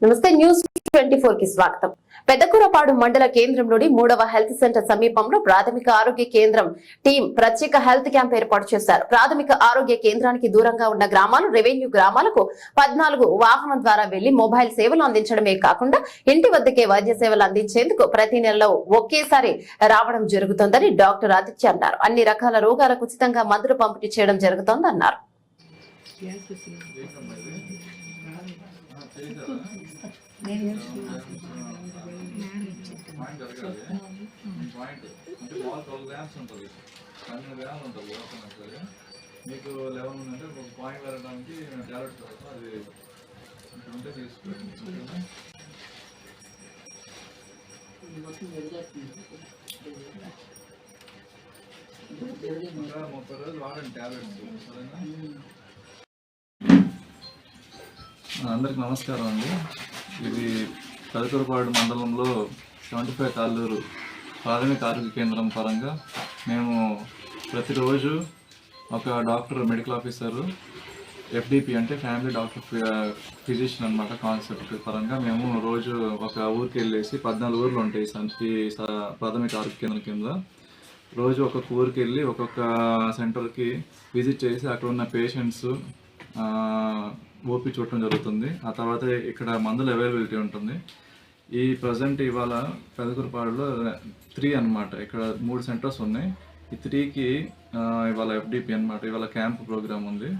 నమస్తే న్యూస్ 24 కి స్వాగతం. పెద్దకూరపాడు మండల కేంద్రంలోని 3వ హెల్త్ సెంటర్ సమీపంలో ప్రాథమిక ఆరోగ్య కేంద్రం టీం ప్రత్యేక హెల్త్ క్యాంప్ ఏర్పాటు చేశారు. ప్రాథమిక ఆరోగ్య కేంద్రానికి దూరంగా ఉన్న గ్రామాలు, రెవెన్యూ గ్రామాలకు 14 వాహనం ద్వారా వెళ్లి మొబైల్ సేవలు అందించడమే కాకుండా ఇంటి వద్దకే వైద్య సేవలు అందించేందుకు ప్రతి నెలలో ఒకేసారి రావడం జరుగుతోందని డాక్టర్ ఆదిత్య అన్నారు. అన్ని రకాల రోగాలకు ఉచితంగా మందులు పంపిణీ చేయడం జరుగుతోందన్నారు. మీకు 11 ఉందంటే ఒక పాయింట్ వెళ్ళడానికి టాబ్లెట్స్ అది ఉంటే తీసుకోండి. 30 రోజులు వాడండి టాబ్లెట్స్. అందరికి నమస్కారం అండి. ఇది పెదకూరపాడు మండలంలో 75 తాళ్ళూరు ప్రాథమిక ఆరోగ్య కేంద్రం పరంగా మేము ప్రతిరోజు ఒక డాక్టర్, మెడికల్ ఆఫీసరు, ఎఫ్డిపి అంటే ఫ్యామిలీ డాక్టర్ ఫిజిషియన్ అనమాట కాన్సెప్ట్ పరంగా మేము రోజు ఒక ఊరికి వెళ్ళేసి 14 ఊర్లు ఉంటాయి ఈ ప్రాథమిక ఆరోగ్య కేంద్రం కింద. రోజు ఒక్కొక్క ఊరికి వెళ్ళి ఒక్కొక్క సెంటర్కి విజిట్ చేసి అక్కడ ఉన్న పేషెంట్స్ ఓపీ చూడటం జరుగుతుంది. ఆ తర్వాత ఇక్కడ మందుల అవైలబిలిటీ ఉంటుంది. ఈ ప్రజెంట్ ఇవాళ పెదకూరపాడులో 3 అనమాట, ఇక్కడ 3 సెంటర్స్ ఉన్నాయి. ఈ 3కి ఇవాళ ఎఫ్డిపి అనమాట, ఇవాళ క్యాంప్ ప్రోగ్రామ్ ఉంది.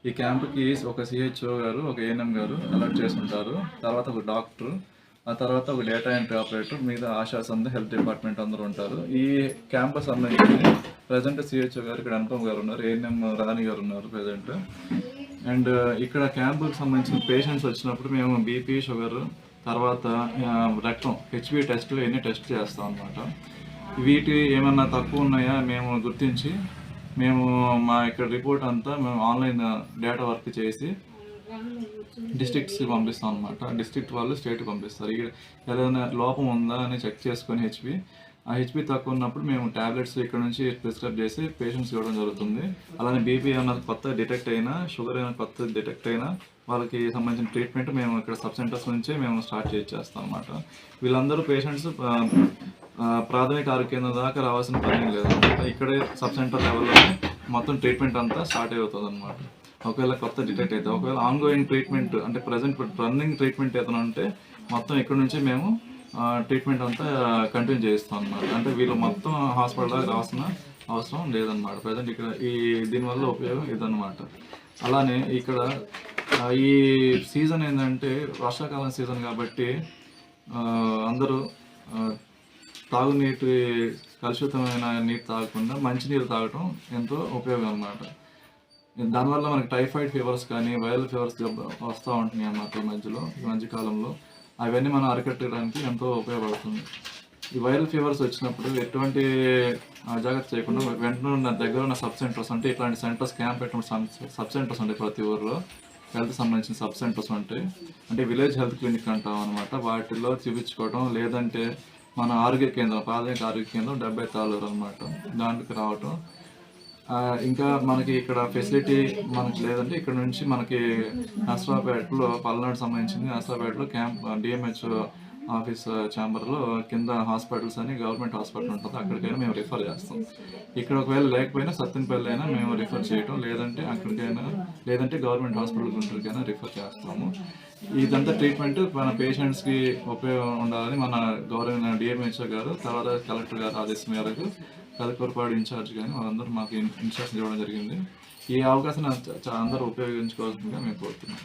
ఈ క్యాంప్కి ఒక సిహెచ్ఓ గారు, ఒక ఏఎన్ఎం గారు అలర్ట్ చేసుకుంటారు. తర్వాత ఒక డాక్టర్, ఆ తర్వాత ఒక డేటా ఎంట్రీ ఆపరేటర్, మీద ఆశాస్ అందరూ హెల్త్ డిపార్ట్మెంట్ అందరూ ఉంటారు. ఈ క్యాంపస్ సంబంధించి ప్రజెంట్ సిహెచ్ఓ గారు ఇక్కడ అనుపమ్ గారు ఉన్నారు, ఏఎన్ఎం రాణి గారు ఉన్నారు ప్రజెంట్. అండ్ ఇక్కడ క్యాంపుకి సంబంధించిన పేషెంట్స్ వచ్చినప్పుడు మేము బీపీ, షుగర్, తర్వాత రక్తం, హెచ్బి టెస్ట్, ఇవన్నీ టెస్ట్ చేస్తాం అన్నమాట. వీటి ఏమన్నా తక్కువ ఉన్నాయా మేము గుర్తించి మేము మా ఇక్కడ రిపోర్ట్ అంతా మేము ఆన్లైన్ డేటా వర్క్ చేసి డిస్ట్రిక్ట్స్కి పంపిస్తాం అనమాట. డిస్ట్రిక్ట్ వాళ్ళు స్టేట్కి పంపిస్తారు. ఏదైనా లోపం ఉందా అని చెక్ చేసుకొని ఆ హెచ్పి తక్కువ ఉన్నప్పుడు మేము ట్యాబ్లెట్స్ ఇక్కడ నుంచి ప్రిస్క్రైబ్ చేసి పేషెంట్స్ ఇవ్వడం జరుగుతుంది. అలానే బీపీ ఏమైనా కొత్త డిటెక్ట్ అయినా, షుగర్ ఏమైనా కొత్త డిటెక్ట్ అయినా వాళ్ళకి సంబంధించిన ట్రీట్మెంట్ మేము ఇక్కడ సబ్ సెంటర్స్ నుంచే మేము స్టార్ట్ చేస్తాం అనమాట. వీళ్ళందరూ పేషెంట్స్ ప్రాథమిక ఆరోగ్య కేంద్రం దాకా రావాల్సిన పని లేదు, ఇక్కడే సబ్ సెంటర్ లెవెల్లో మొత్తం ట్రీట్మెంట్ అంతా స్టార్ట్ అవుతుంది అనమాట. ఒకవేళ కొత్త డిటెక్ట్ అయితే, ఒకవేళ ఆన్గోయింగ్ ట్రీట్మెంట్ అంటే ప్రజెంట్ రన్నింగ్ ట్రీట్మెంట్ ఏదైనా ఉంటే మొత్తం ఇక్కడ నుంచి మేము ట్రీట్మెంట్ అంతా కంటిన్యూ చేస్తాం అనమాట. అంటే వీళ్ళు మొత్తం హాస్పిటల్ దాకా రావాల్సిన అవసరం లేదన్నమాట. ప్రజెంట్ ఇక్కడ దీనివల్ల ఉపయోగం ఇదన్నమాట. అలానే ఇక్కడ ఈ సీజన్ ఏంటంటే వర్షాకాలం సీజన్ కాబట్టి అందరూ తాగునీటి, కలుషితమైన నీరు తాగకుండా మంచినీరు తాగటం ఎంతో ఉపయోగం అన్నమాట. దానివల్ల మనకి టైఫాయిడ్ ఫీవర్స్ కానీ, వైరల్ ఫీవర్స్ వస్తూ ఉంటున్నాయి అన్నమాట ఈ మధ్యకాలంలో. అవన్నీ మనం అరికట్టడానికి ఎంతో ఉపయోగపడుతుంది. ఈ వైరల్ ఫీవర్స్ వచ్చినప్పుడు ఎటువంటి జాగ్రత్త చేయకుండా వెంటనే ఉన్న దగ్గర ఉన్న సబ్ సెంటర్స్, అంటే ఇట్లాంటి సెంటర్స్ క్యాంప్ పెట్టిన సబ్ సెంటర్స్ ఉంటాయి ప్రతి ఊర్లో, హెల్త్ సంబంధించిన సబ్ సెంటర్స్ ఉంటాయి. అంటే విలేజ్ హెల్త్ క్లినిక్ అంటాం అనమాట. వాటిల్లో చూపించుకోవడం, లేదంటే మన ఆరోగ్య కేంద్రం, ప్రాథమిక ఆరోగ్య కేంద్రం 70 తాళ్ళూరు అనమాట, దానికి రావటం. ఇంకా మనకి ఇక్కడ ఫెసిలిటీ మనకి లేదంటే ఇక్కడ నుంచి మనకి నర్సరావుపేటలో, పల్నాడు సంబంధించింది నర్సరావుపేటలో క్యాంప్ డిఎంహెచ్ ఆఫీస్ ఛాంబర్లో కింద హాస్పిటల్స్ అని గవర్నమెంట్ హాస్పిటల్ ఉంటుంది, అక్కడికైనా మేము రిఫర్ చేస్తాం. ఇక్కడ ఒకవేళ లేకపోయినా సత్తెనపల్లి అయినా మేము రిఫర్ చేయటం, లేదంటే అక్కడికైనా, లేదంటే గవర్నమెంట్ హాస్పిటల్ గుంటూరుకైనా రిఫర్ చేస్తాము. ఇదంతా ట్రీట్మెంట్ మన పేషెంట్స్కి ఉపయోగం ఉండాలని మన గవర్నమెంట్ డిఎంహెచ్ఓ గారు, తర్వాత కలెక్టర్ గారు ఆదేశం మేరకు పెదకూరపాడు ఇన్ఛార్జ్ కానీ వాళ్ళందరూ మాకు ఇన్స్ట్రక్షన్ ఇవ్వడం జరిగింది. ఈ అవకాశాన్ని అందరూ ఉపయోగించుకోవాల్సిందిగా మేము కోరుతున్నాం.